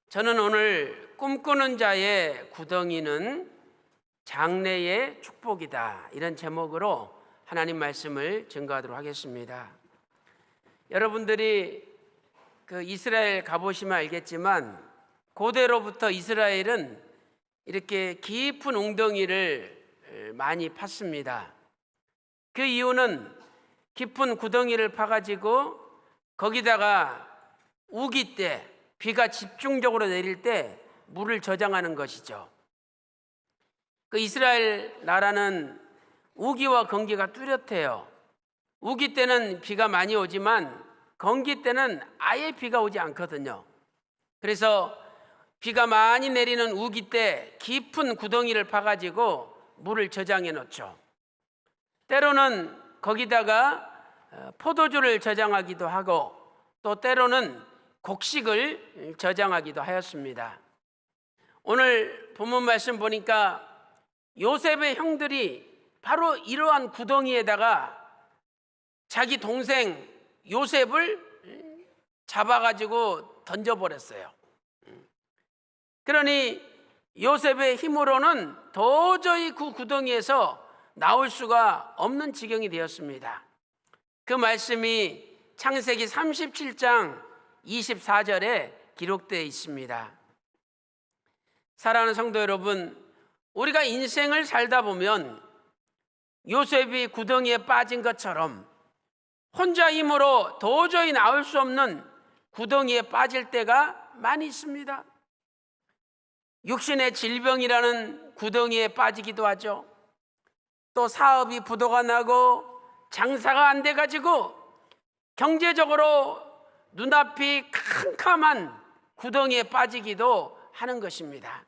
저는 오늘 꿈꾸는 자의 구덩이는 장래의 축복이다, 이런 제목으로 하나님 말씀을 증거하도록 하겠습니다. 여러분들이 이스라엘 가보시면 알겠지만 고대로부터 이스라엘은 이렇게 깊은 웅덩이를 많이 팠습니다. 그 이유는 깊은 구덩이를 파가지고 거기다가 우기 때, 비가 집중적으로 내릴 때 물을 저장하는 것이죠. 이스라엘 나라는 우기와 건기가 뚜렷해요. 우기 때는 비가 많이 오지만 건기 때는 아예 비가 오지 않거든요. 그래서 비가 많이 내리는 우기 때 깊은 구덩이를 파가지고 물을 저장해 놓죠. 때로는 거기다가 포도주를 저장하기도 하고, 또 때로는 곡식을 저장하기도 하였습니다. 오늘 본문 말씀 보니까 요셉의 형들이 바로 이러한 구덩이에다가 자기 동생 요셉을 잡아가지고 던져버렸어요. 그러니 요셉의 힘으로는 도저히 그 구덩이에서 나올 수가 없는 지경이 되었습니다. 그 말씀이 창세기 37장 24절에 기록되어 있습니다. 사랑하는 성도 여러분, 우리가 인생을 살다 보면 요셉이 구덩이에 빠진 것처럼 혼자 힘으로 도저히 나올 수 없는 구덩이에 빠질 때가 많이 있습니다. 육신의 질병이라는 구덩이에 빠지기도 하죠. 또 사업이 부도가 나고 장사가 안 돼가지고 경제적으로 눈앞이 캄캄한 구덩이에 빠지기도 하는 것입니다.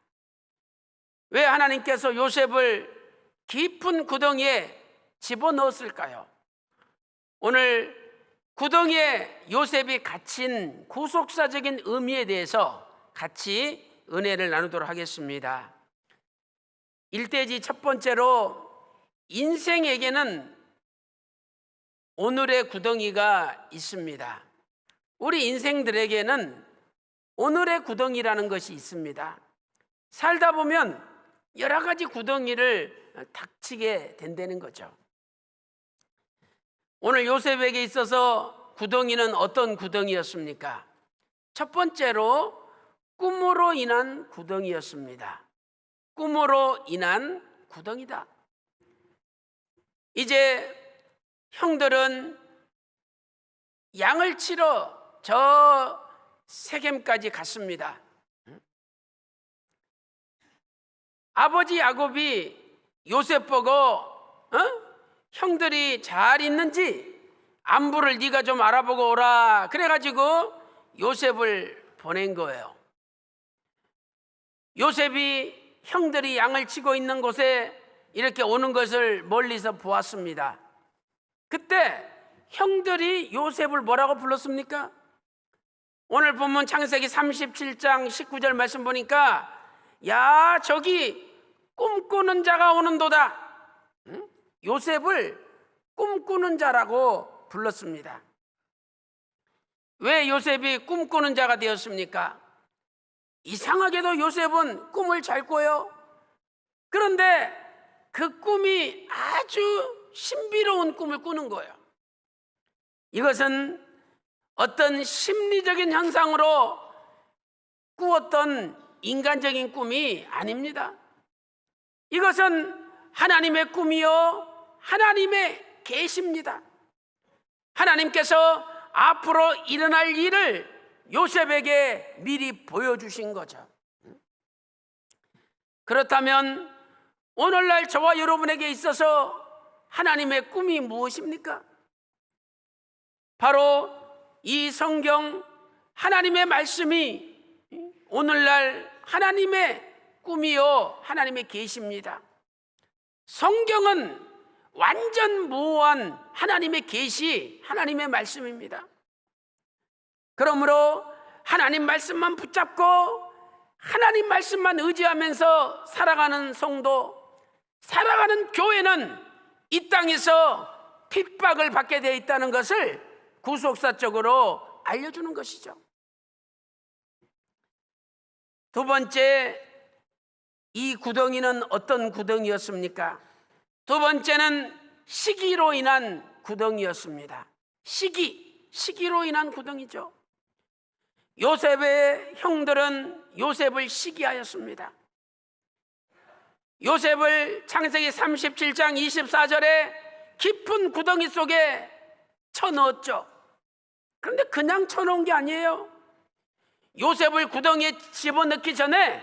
왜 하나님께서 요셉을 깊은 구덩이에 집어넣었을까요? 오늘 구덩이에 요셉이 갇힌 구속사적인 의미에 대해서 같이 은혜를 나누도록 하겠습니다. 일대지 첫 번째로, 인생에게는 오늘의 구덩이가 있습니다. 우리 인생들에게는 오늘의 구덩이라는 것이 있습니다. 살다 보면 여러 가지 구덩이를 닥치게 된다는 거죠. 오늘 요셉에게 있어서 구덩이는 어떤 구덩이였습니까? 첫 번째로 꿈으로 인한 구덩이였습니다. 꿈으로 인한 구덩이다. 이제 형들은 양을 치러 저 세겜까지 갔습니다. 아버지 야곱이 요셉 보고 형들이 잘 있는지 안부를 네가 좀 알아보고 오라, 그래가지고 요셉을 보낸 거예요. 요셉이 형들이 양을 치고 있는 곳에 이렇게 오는 것을 멀리서 보았습니다. 그때 형들이 요셉을 뭐라고 불렀습니까? 오늘 본문 창세기 37장 19절 말씀 보니까, 야, 저기 꿈꾸는 자가 오는도다. 요셉을 꿈꾸는 자라고 불렀습니다. 왜 요셉이 꿈꾸는 자가 되었습니까? 이상하게도 요셉은 꿈을 잘 꿔요. 그런데 그 꿈이 아주 신비로운 꿈을 꾸는 거예요. 이것은 어떤 심리적인 현상으로 꾸었던 인간적인 꿈이 아닙니다. 이것은 하나님의 꿈이요, 하나님의 계시입니다. 하나님께서 앞으로 일어날 일을 요셉에게 미리 보여주신 거죠. 그렇다면 오늘날 저와 여러분에게 있어서 하나님의 꿈이 무엇입니까? 바로 이 성경 하나님의 말씀이 오늘날 하나님의 꿈이요, 하나님의 계시입니다. 성경은 완전 무한 하나님의 계시, 하나님의 말씀입니다. 그러므로 하나님 말씀만 붙잡고 하나님 말씀만 의지하면서 살아가는 성도, 살아가는 교회는 이 땅에서 핍박을 받게 되어 있다는 것을 구속사적으로 알려주는 것이죠. 두 번째, 이 구덩이는 어떤 구덩이였습니까? 두 번째는 시기로 인한 구덩이였습니다. 시기로 인한 구덩이죠. 요셉의 형들은 요셉을 시기하였습니다. 요셉을 창세기 37장 24절에 깊은 구덩이 속에 쳐넣었죠. 그런데 그냥 쳐놓은 게 아니에요. 요셉을 구덩이에 집어넣기 전에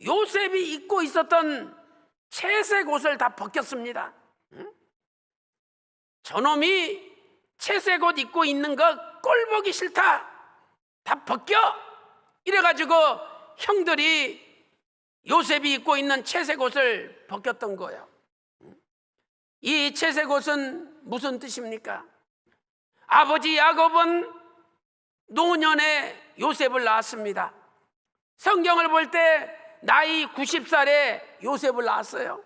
요셉이 입고 있었던 채색 옷을 다 벗겼습니다. 저놈이 채색 옷 입고 있는 거 꼴 보기 싫다, 다 벗겨! 이래가지고 형들이 요셉이 입고 있는 채색 옷을 벗겼던 거예요. 이 채색 옷은 무슨 뜻입니까? 아버지 야곱은 노년에 요셉을 낳았습니다. 성경을 볼 때 나이 90살에 요셉을 낳았어요.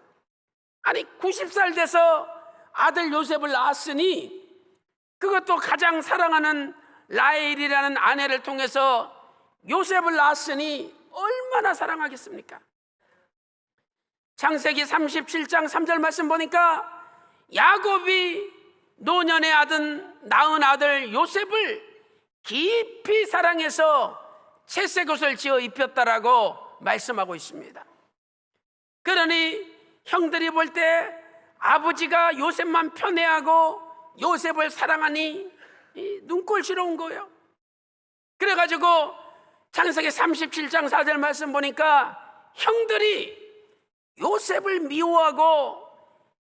아니 90살 돼서 아들 요셉을 낳았으니 그것도 가장 사랑하는 라헬이라는 아내를 통해서 요셉을 낳았으니 얼마나 사랑하겠습니까? 창세기 37장 3절 말씀 보니까 야곱이 노년에 낳은 아들 요셉을 깊이 사랑해서 채색 옷을 지어 입혔다라고 말씀하고 있습니다. 그러니 형들이 볼 때 아버지가 요셉만 편애하고 요셉을 사랑하니 눈꼴시러운 거예요. 그래가지고 창세기 37장 4절 말씀 보니까 형들이 요셉을 미워하고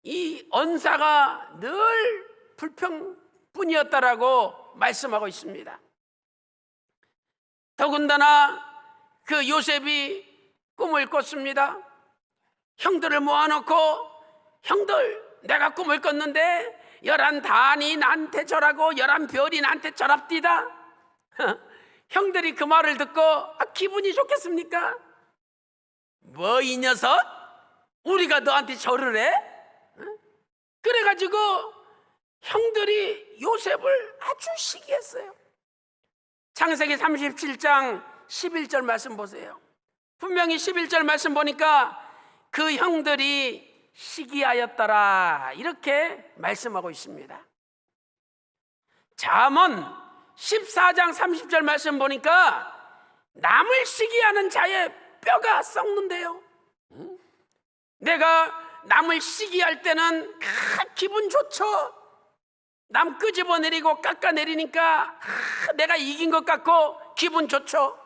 이 언사가 늘 불평뿐이었다라고 말씀하고 있습니다. 더군다나 그 요셉이 꿈을 꿨습니다. 형들을 모아놓고 형들, 내가 꿈을 꿨는데 11단이 나한테 절하고 11별이 나한테 절합디다. 형들이 그 말을 듣고 기분이 좋겠습니까? 뭐 이 녀석? 우리가 너한테 절을 해? 그래가지고 형들이 요셉을 아주 시기했어요. 창세기 37장 11절 말씀 보세요. 분명히 11절 말씀 보니까 그 형들이 시기하였더라 이렇게 말씀하고 있습니다. 잠언 14장 30절 말씀 보니까 남을 시기하는 자의 뼈가 썩는데요. 내가 남을 시기할 때는 기분 좋죠. 남 끄집어내리고 깎아내리니까 내가 이긴 것 같고 기분 좋죠.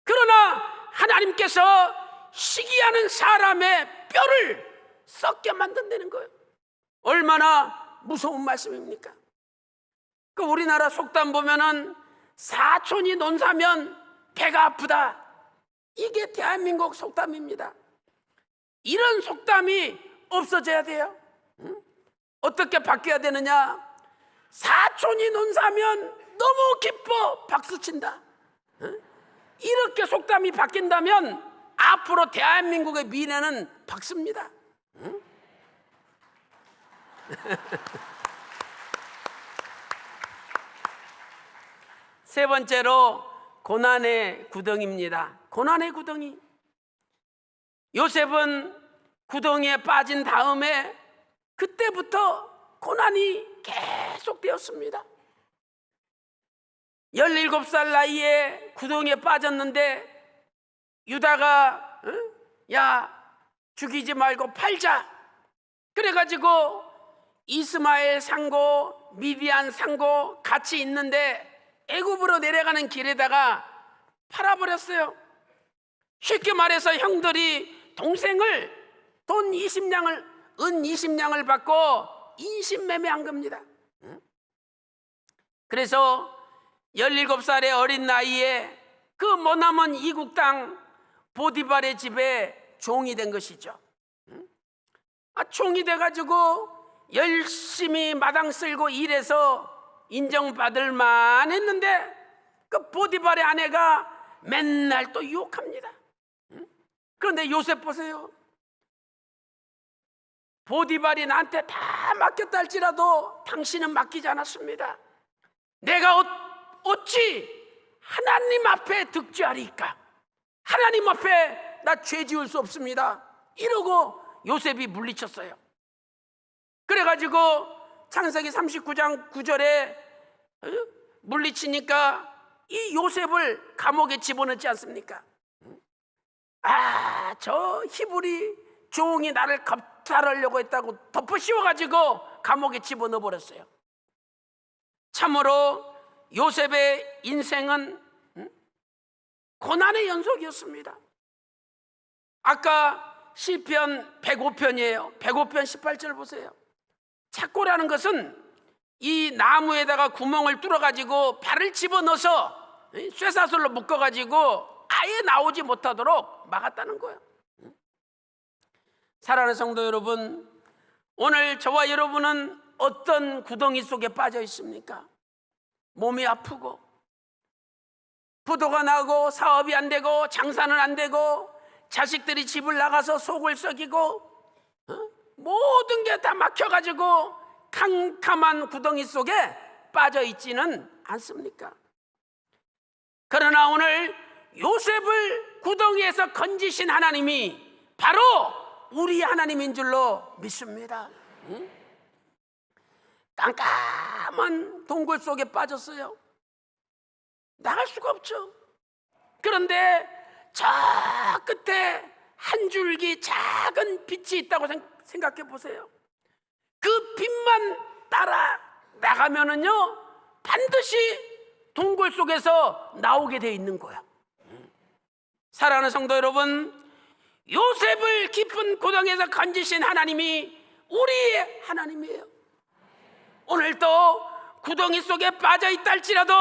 그러나 하나님께서 시기하는 사람의 뼈를 썩게 만든다는 거예요. 얼마나 무서운 말씀입니까? 그 우리나라 속담 보면은 사촌이 논사면 배가 아프다. 이게 대한민국 속담입니다. 이런 속담이 없어져야 돼요. 어떻게 바뀌어야 되느냐? 사촌이 논사면 너무 기뻐 박수친다. 이렇게 속담이 바뀐다면 앞으로 대한민국의 미래는 밝습니다. 세 번째로 고난의 구덩이입니다. 고난의 구덩이. 요셉은 구덩이에 빠진 다음에 그때부터 고난이 계속되었습니다. 17살 나이에 구덩이에 빠졌는데 유다가 야 죽이지 말고 팔자. 그래가지고 이스마엘 상고 미디안 상고 같이 있는데 애굽으로 내려가는 길에다가 팔아버렸어요. 쉽게 말해서 형들이 동생을 돈 20냥을 은 20냥을 받고 인신매매한 겁니다. 그래서 17살의 어린 나이에 그 머나먼 이국 땅 보디발의 집에 종이 된 것이죠. 종이 돼가지고 열심히 마당 쓸고 일해서 인정받을 만 했는데 그 보디발의 아내가 맨날 또 유혹합니다. 그런데 요셉 보세요. 보디발이 나한테 다 맡겼다 할지라도 당신은 맡기지 않았습니다. 내가 어찌 하나님 앞에 득죄하리까? 하나님 앞에 나 죄 지을 수 없습니다. 이러고 요셉이 물리쳤어요. 그래가지고 창세기 39장 9절에 물리치니까 이 요셉을 감옥에 집어넣지 않습니까? 저 히브리 종이 나를 겁탈하려고 했다고 덮어 씌워가지고 감옥에 집어넣어 버렸어요. 참으로 요셉의 인생은 고난의 연속이었습니다. 아까 시편 105편이에요. 105편 18절 보세요. 착고라는 것은 이 나무에다가 구멍을 뚫어가지고 발을 집어넣어서 쇠사슬로 묶어가지고 아예 나오지 못하도록 막았다는 거예요. 사랑하는 성도 여러분, 오늘 저와 여러분은 어떤 구덩이 속에 빠져 있습니까? 몸이 아프고 부도가 나고 사업이 안 되고 장사는 안 되고 자식들이 집을 나가서 속을 썩이고 모든 게 다 막혀가지고 캄캄한 구덩이 속에 빠져 있지는 않습니까? 그러나 오늘 요셉을 구덩이에서 건지신 하나님이 바로 우리 하나님인 줄로 믿습니다. 깜깜한 동굴 속에 빠졌어요. 나갈 수가 없죠. 그런데 저 끝에 한 줄기 작은 빛이 있다고 생각해 보세요. 그 빛만 따라 나가면은요 반드시 동굴 속에서 나오게 돼 있는 거예요. 사랑하는 성도 여러분, 요셉을 깊은 고통에서 건지신 하나님이 우리의 하나님이에요. 오늘도 구덩이 속에 빠져 있다 할지라도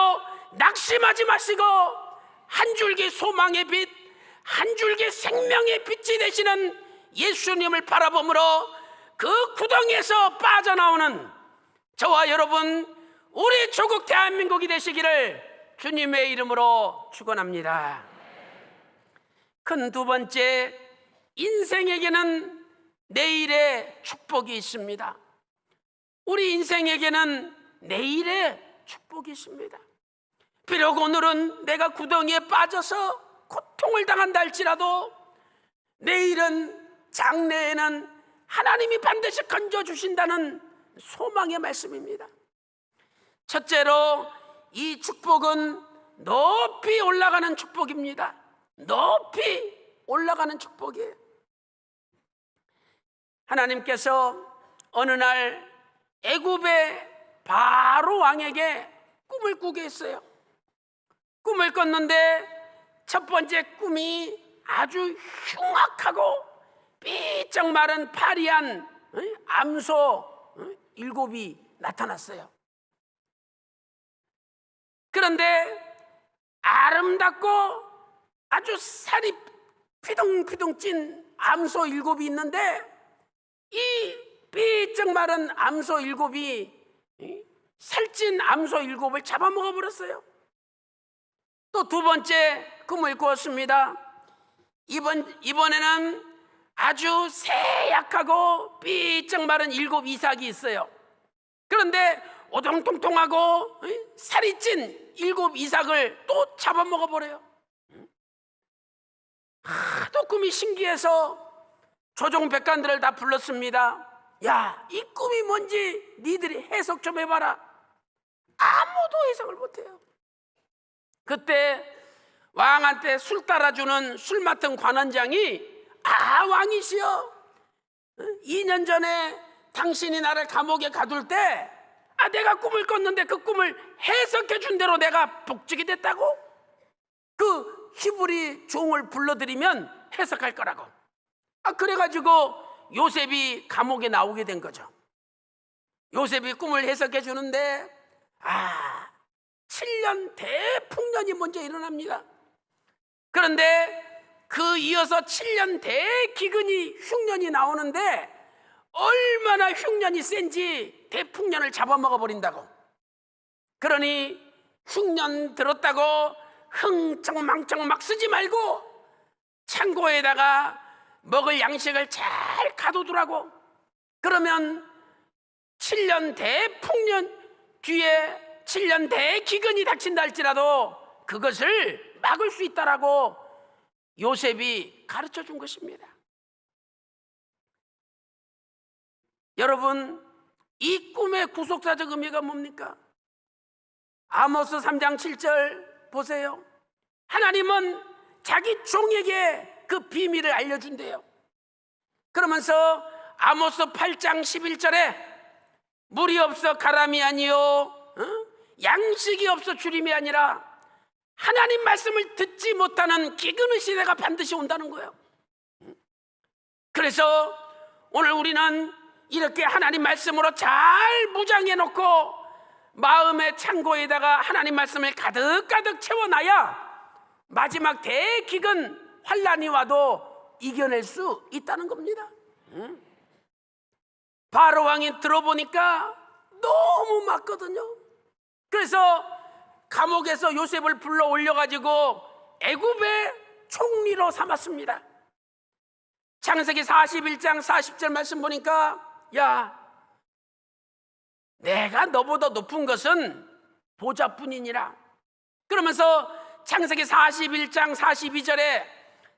낙심하지 마시고 한 줄기 소망의 빛, 한 줄기 생명의 빛이 되시는 예수님을 바라보므로 그 구덩이에서 빠져나오는 저와 여러분, 우리 조국 대한민국이 되시기를 주님의 이름으로 축원합니다. 큰 두 번째, 인생에게는 내일의 축복이 있습니다. 우리 인생에게는 내일의 축복이 있습니다. 비록 오늘은 내가 구덩이에 빠져서 고통을 당한다 할지라도 내일은, 장래에는 하나님이 반드시 건져주신다는 소망의 말씀입니다. 첫째로 이 축복은 높이 올라가는 축복입니다. 높이 올라가는 축복이에요. 하나님께서 어느 날 애굽의 바로 왕에게 꿈을 꾸게 했어요. 꿈을 꿨는데 첫 번째 꿈이 아주 흉악하고 삐쩍 마른 파리한 암소 7이 나타났어요. 그런데 아름답고 아주 살이 피둥피둥 찐 암소 7이 있는데 이 삐쩍 마른 암소 7이 살찐 암소 7을 잡아먹어 버렸어요. 또 두 번째 꿈을 꾸었습니다. 이번에는 아주 새약하고 삐쩍 마른 7 이삭이 있어요. 그런데 오동통통하고 살이 찐 7 이삭을 또 잡아먹어 버려요. 하도 꿈이 신기해서 조종백관들을 다 불렀습니다. 야, 이 꿈이 뭔지 니들이 해석 좀 해봐라. 아무도 해석을 못해요. 그때 왕한테 술 따라주는 술 맡은 관원장이 왕이시여, 2년 전에 당신이 나를 감옥에 가둘 때 내가 꿈을 꿨는데 그 꿈을 해석해 준 대로 내가 복직이 됐다고? 그 히브리 종을 불러들이면 해석할 거라고. 그래가지고 요셉이 감옥에 나오게 된 거죠. 요셉이 꿈을 해석해 주는데 7년 대풍년이 먼저 일어납니다. 그런데 그 이어서 7년 대기근이 흉년이 나오는데 얼마나 흉년이 센지 대풍년을 잡아먹어 버린다고. 그러니 흉년 들었다고 흥청망청 막 쓰지 말고 창고에다가 먹을 양식을 잘 가둬두라고. 그러면 7년 대풍년 뒤에 7년 대기근이 닥친다 할지라도 그것을 막을 수 있다라고 요셉이 가르쳐 준 것입니다. 여러분, 이 꿈의 구속사적 의미가 뭡니까? 아모스 3장 7절 보세요. 하나님은 자기 종에게 그 비밀을 알려준대요. 그러면서 아모스 8장 11절에 물이 없어 가람이 아니요 양식이 없어 주림이 아니라 하나님 말씀을 듣지 못하는 기근의 시대가 반드시 온다는 거예요. 그래서 오늘 우리는 이렇게 하나님 말씀으로 잘 무장해 놓고 마음의 창고에다가 하나님 말씀을 가득가득 채워놔야 마지막 대기근 환란이 와도 이겨낼 수 있다는 겁니다. 바로 왕이 들어보니까 너무 맞거든요. 그래서 감옥에서 요셉을 불러 올려가지고 애굽의 총리로 삼았습니다. 창세기 41장 40절 말씀 보니까 야, 내가 너보다 높은 것은 보좌뿐이니라. 그러면서 창세기 41장 42절에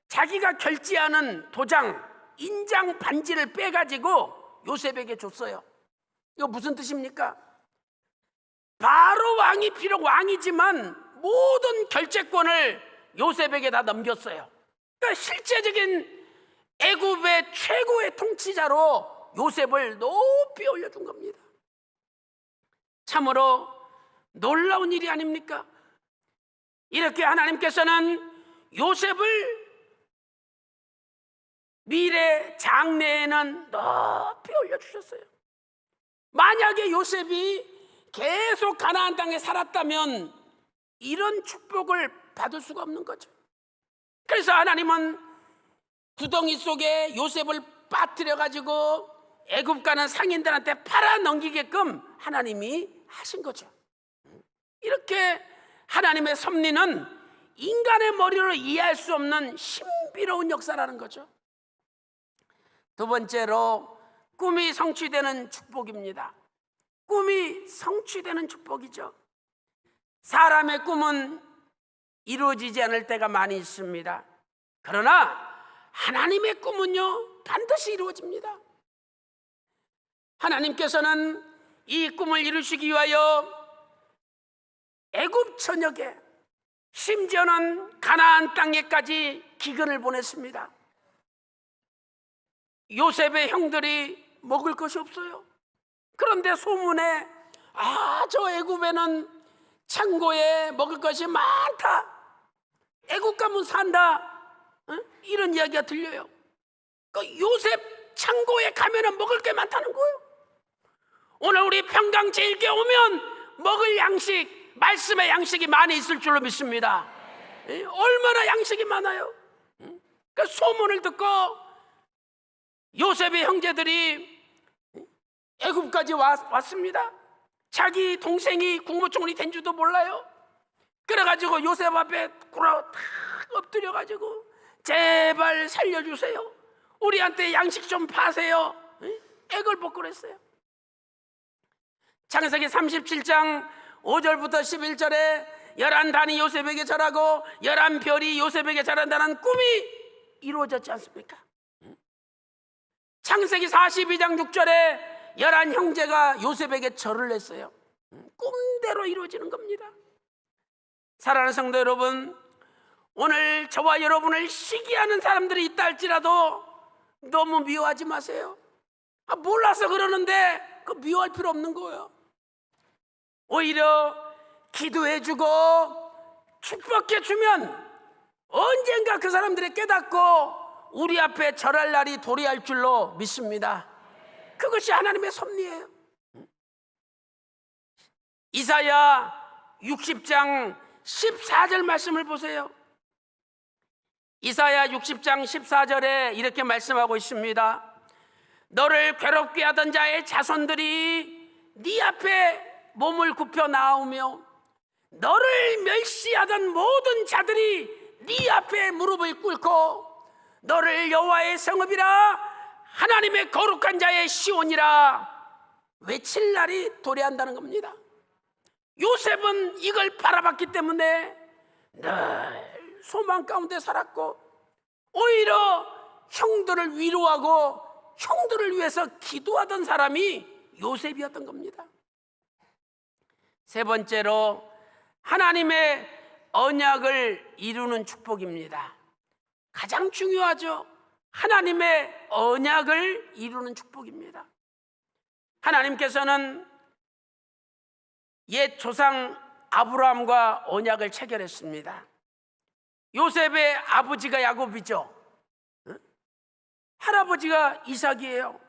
자기가 결제하는 도장, 인장 반지를 빼가지고 요셉에게 줬어요. 이거 무슨 뜻입니까? 바로 왕이 비록 왕이지만 모든 결제권을 요셉에게 다 넘겼어요. 그러니까 실제적인 애굽의 최고의 통치자로 요셉을 높이 올려준 겁니다. 참으로 놀라운 일이 아닙니까? 이렇게 하나님께서는 요셉을 미래 장래에는 높이 올려주셨어요. 만약에 요셉이 계속 가나안 땅에 살았다면 이런 축복을 받을 수가 없는 거죠. 그래서 하나님은 구덩이 속에 요셉을 빠뜨려 가지고 애굽 가는 상인들한테 팔아 넘기게끔 하나님이 하신 거죠. 이렇게 하나님의 섭리는 인간의 머리로 이해할 수 없는 신비로운 역사라는 거죠. 두 번째로 꿈이 성취되는 축복입니다. 꿈이 성취되는 축복이죠. 사람의 꿈은 이루어지지 않을 때가 많이 있습니다. 그러나 하나님의 꿈은요 반드시 이루어집니다. 하나님께서는 이 꿈을 이루시기 위하여 애굽 전역에 심지어는 가나안 땅에까지 기근을 보냈습니다. 요셉의 형들이 먹을 것이 없어요. 그런데 소문에 저 애굽에는 창고에 먹을 것이 많다, 애굽 가면 산다, 이런 이야기가 들려요. 그 요셉 창고에 가면은 먹을 게 많다는 거예요. 오늘 우리 평강제일교회 오면 먹을 양식, 말씀의 양식이 많이 있을 줄로 믿습니다. 얼마나 양식이 많아요. 그 소문을 듣고 요셉의 형제들이 애굽까지 왔습니다. 자기 동생이 국무총리 된 줄도 몰라요. 그래가지고 요셉 앞에 꿇어 탁 엎드려가지고 제발 살려주세요, 우리한테 양식 좀 파세요, 애걸복걸 그랬어요. 창세기 37장 5절부터 11절에 11단이 요셉에게 절하고 11별이 요셉에게 절한다는 꿈이 이루어졌지 않습니까? 창세기 42장 6절에 11 형제가 요셉에게 절을 했어요. 꿈대로 이루어지는 겁니다. 사랑하는 성도 여러분, 오늘 저와 여러분을 시기하는 사람들이 있다 할지라도 너무 미워하지 마세요. 몰라서 그러는데 그 미워할 필요 없는 거예요. 오히려 기도해주고 축복해주면 언젠가 그 사람들이 깨닫고 우리 앞에 절할 날이 도래할 줄로 믿습니다. 그것이 하나님의 섭리예요. 이사야 60장 14절 말씀을 보세요. 이사야 60장 14절에 이렇게 말씀하고 있습니다. 너를 괴롭게 하던 자의 자손들이 네 앞에 몸을 굽혀 나오며 너를 멸시하던 모든 자들이 네 앞에 무릎을 꿇고 너를 여호와의 성읍이라 하나님의 거룩한 자의 시온이라 외칠 날이 도래한다는 겁니다. 요셉은 이걸 바라봤기 때문에 늘 소망 가운데 살았고 오히려 형들을 위로하고 형들을 위해서 기도하던 사람이 요셉이었던 겁니다. 세 번째로 하나님의 언약을 이루는 축복입니다. 가장 중요하죠. 하나님의 언약을 이루는 축복입니다. 하나님께서는 옛 조상 아브라함과 언약을 체결했습니다. 요셉의 아버지가 야곱이죠. 할아버지가 이삭이에요.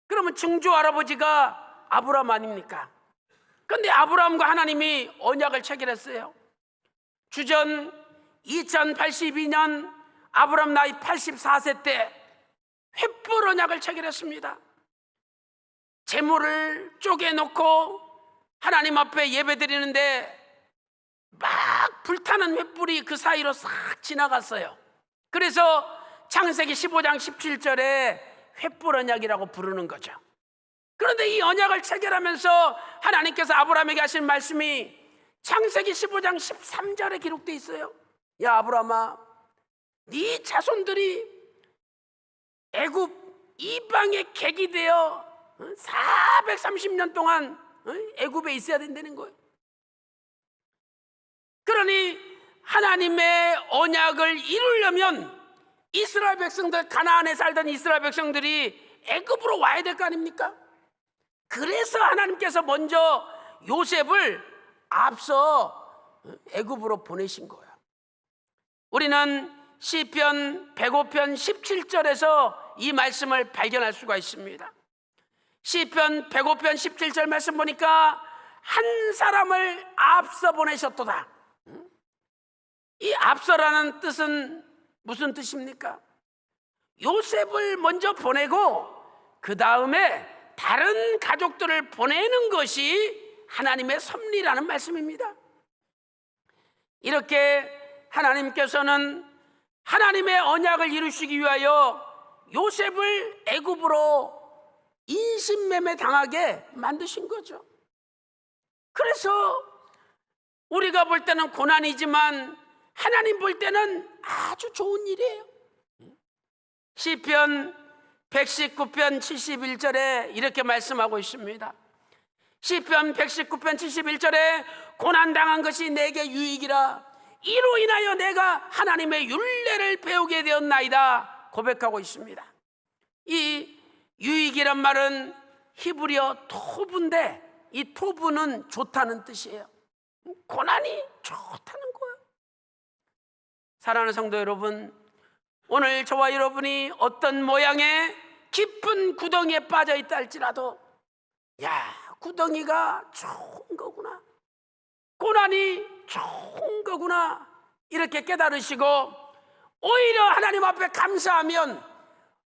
그러면 증조 할아버지가 아브라함 아닙니까? 그런데 아브라함과 하나님이 언약을 체결했어요. 주전 2082년 아브라함 나이 84세 때 횃불 언약을 체결했습니다. 재물을 쪼개놓고 하나님 앞에 예배드리는데 막 불타는 횃불이 그 사이로 싹 지나갔어요. 그래서 창세기 15장 17절에 횃불 언약이라고 부르는 거죠. 그런데 이 언약을 체결하면서 하나님께서 아브라함에게 하신 말씀이 창세기 15장 13절에 기록되어 있어요. 야 아브라함아, 네 자손들이 애굽 이방의 객이 되어 430년 동안 애굽에 있어야 된다는 거예요. 그러니 하나님의 언약을 이루려면 이스라엘 백성들, 가나안에 살던 이스라엘 백성들이 애굽으로 와야 될 거 아닙니까? 그래서 하나님께서 먼저 요셉을 앞서 애굽으로 보내신 거예요. 우리는 시편 105편 17절에서 이 말씀을 발견할 수가 있습니다. 시편 105편 17절 말씀 보니까 한 사람을 앞서 보내셨도다. 이 앞서라는 뜻은 무슨 뜻입니까? 요셉을 먼저 보내고 그 다음에 다른 가족들을 보내는 것이 하나님의 섭리라는 말씀입니다. 이렇게 하나님께서는 하나님의 언약을 이루시기 위하여 요셉을 애굽으로 인신매매 당하게 만드신 거죠. 그래서 우리가 볼 때는 고난이지만 하나님 볼 때는 아주 좋은 일이에요. 시편 119편 71절에 이렇게 말씀하고 있습니다. 시편 119편 71절에 고난당한 것이 내게 유익이라 이로 인하여 내가 하나님의 율례를 배우게 되었나이다 고백하고 있습니다. 이 유익이란 말은 히브리어 토브인데 이 토브는 좋다는 뜻이에요. 고난이 좋다는 거예요. 사랑하는 성도 여러분, 오늘 저와 여러분이 어떤 모양의 깊은 구덩이에 빠져 있다 할지라도 야, 구덩이가 좋은 거구나, 고난이 좋은 거구나 이렇게 깨달으시고 오히려 하나님 앞에 감사하면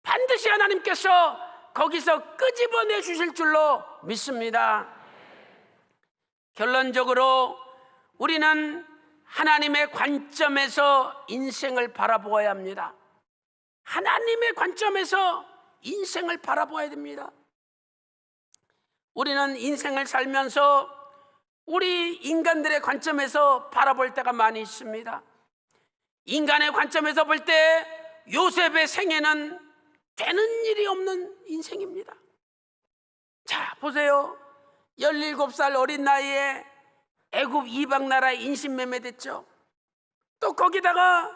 반드시 하나님께서 거기서 끄집어내 주실 줄로 믿습니다. 결론적으로 우리는 하나님의 관점에서 인생을 바라보아야 합니다. 하나님의 관점에서 인생을 바라보아야 됩니다. 우리는 인생을 살면서 우리 인간들의 관점에서 바라볼 때가 많이 있습니다. 인간의 관점에서 볼 때 요셉의 생애는 되는 일이 없는 인생입니다. 자, 보세요. 17살 어린 나이에 애굽 이방 나라에 인신매매 됐죠. 또 거기다가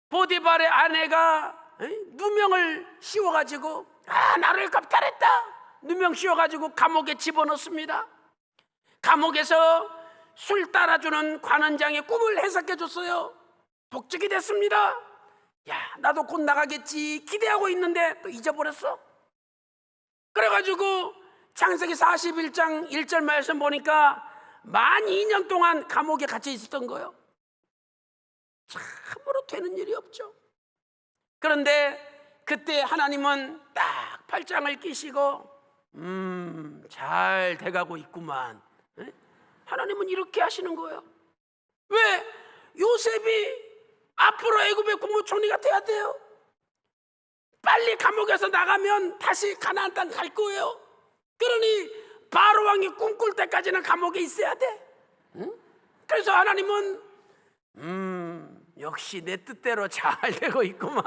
보디발의 아내가 누명을 씌워가지고 나를 겁탈했다 누명 씌워가지고 감옥에 집어넣습니다. 감옥에서 술 따라주는 관원장의 꿈을 해석해 줬어요. 복직이 됐습니다. 야, 나도 곧 나가겠지 기대하고 있는데 또 잊어버렸어. 그래가지고 창세기 41장 1절 말씀 보니까 만 2년 동안 감옥에 갇혀 있었던 거예요. 참으로 되는 일이 없죠. 그런데 그때 하나님은 딱 팔짱을 끼시고 잘 돼가고 있구만. 하나님은 이렇게 하시는 거예요. 왜? 요셉이 앞으로 애굽의 국무총리가 돼야 돼요. 빨리 감옥에서 나가면 다시 가나안 땅 갈 거예요. 그러니 바로 왕이 꿈꿀 때까지는 감옥에 있어야 돼. 그래서 하나님은 역시 내 뜻대로 잘 되고 있구만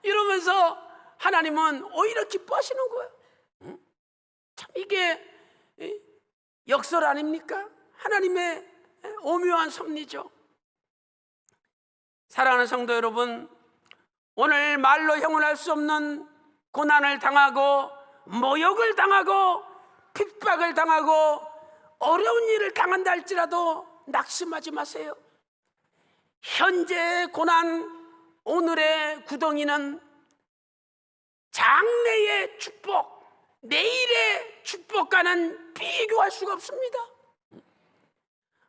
이러면서 하나님은 오히려 기뻐하시는 거예요. 참 이게 역설 아닙니까? 하나님의 오묘한 섭리죠. 사랑하는 성도 여러분, 오늘 말로 형언할 수 없는 고난을 당하고 모욕을 당하고 핍박을 당하고 어려운 일을 당한다 할지라도 낙심하지 마세요. 현재의 고난, 오늘의 구덩이는 장래의 축복, 내일의 축복과는 비교할 수가 없습니다.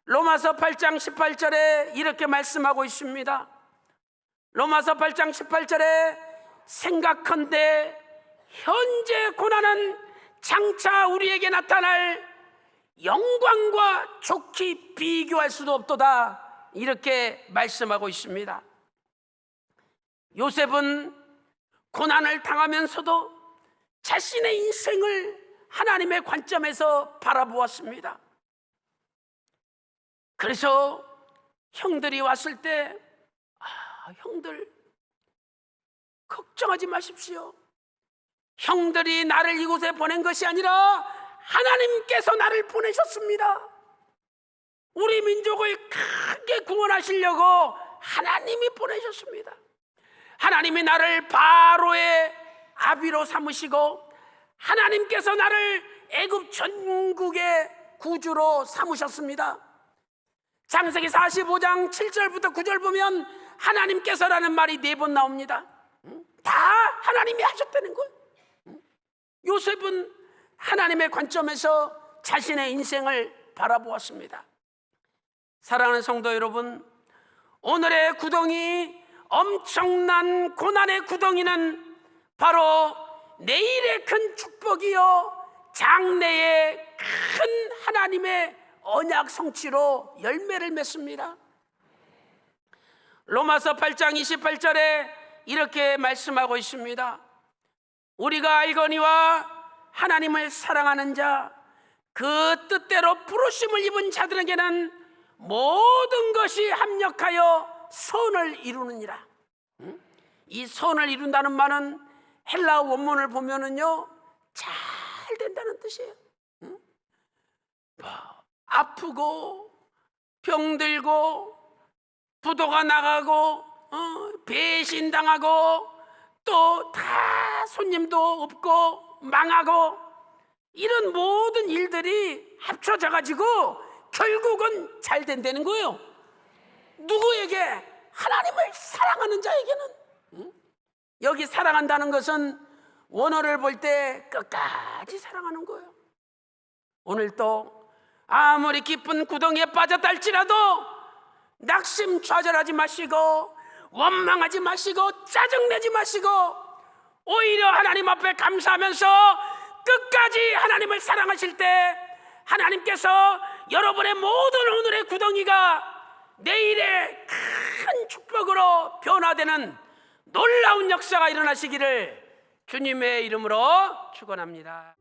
로마서 8장 18절에 이렇게 말씀하고 있습니다. 로마서 8장 18절에 생각컨대 현재 고난은 장차 우리에게 나타날 영광과 좋게 비교할 수도 없도다 이렇게 말씀하고 있습니다. 요셉은 고난을 당하면서도 자신의 인생을 하나님의 관점에서 바라보았습니다. 그래서 형들이 왔을 때 형들 걱정하지 마십시오. 형들이 나를 이곳에 보낸 것이 아니라 하나님께서 나를 보내셨습니다. 우리 민족을 크게 구원하시려고 하나님이 보내셨습니다. 하나님이 나를 바로의 아비로 삼으시고 하나님께서 나를 애굽 전국의 구주로 삼으셨습니다. 창세기 45장 7절부터 9절 보면 하나님께서라는 말이 4번 나옵니다. 다 하나님이 하셨다는 거예요. 요셉은 하나님의 관점에서 자신의 인생을 바라보았습니다. 사랑하는 성도 여러분, 오늘의 구덩이, 엄청난 고난의 구덩이는 바로 내일의 큰 축복이요 장래의 큰 하나님의 언약 성취로 열매를 맺습니다. 로마서 8장 28절에 이렇게 말씀하고 있습니다. 우리가 알거니와 하나님을 사랑하는 자, 그 뜻대로 부르심을 입은 자들에게는 모든 것이 합력하여 선을 이루느니라. 이 선을 이룬다는 말은 헬라어 원문을 보면은요 잘 된다는 뜻이에요. 아프고 병들고 부도가 나가고 배신당하고 또 다 손님도 없고 망하고 이런 모든 일들이 합쳐져 가지고 결국은 잘 된다는 거예요. 누구에게? 하나님을 사랑하는 자에게는. 여기 사랑한다는 것은 원어를 볼 때 끝까지 사랑하는 거예요. 오늘 또 아무리 깊은 구덩이에 빠졌다 할지라도 낙심 좌절하지 마시고 원망하지 마시고 짜증내지 마시고 오히려 하나님 앞에 감사하면서 끝까지 하나님을 사랑하실 때 하나님께서 여러분의 모든 오늘의 구덩이가 내일의 큰 축복으로 변화되는 놀라운 역사가 일어나시기를 주님의 이름으로 축원합니다.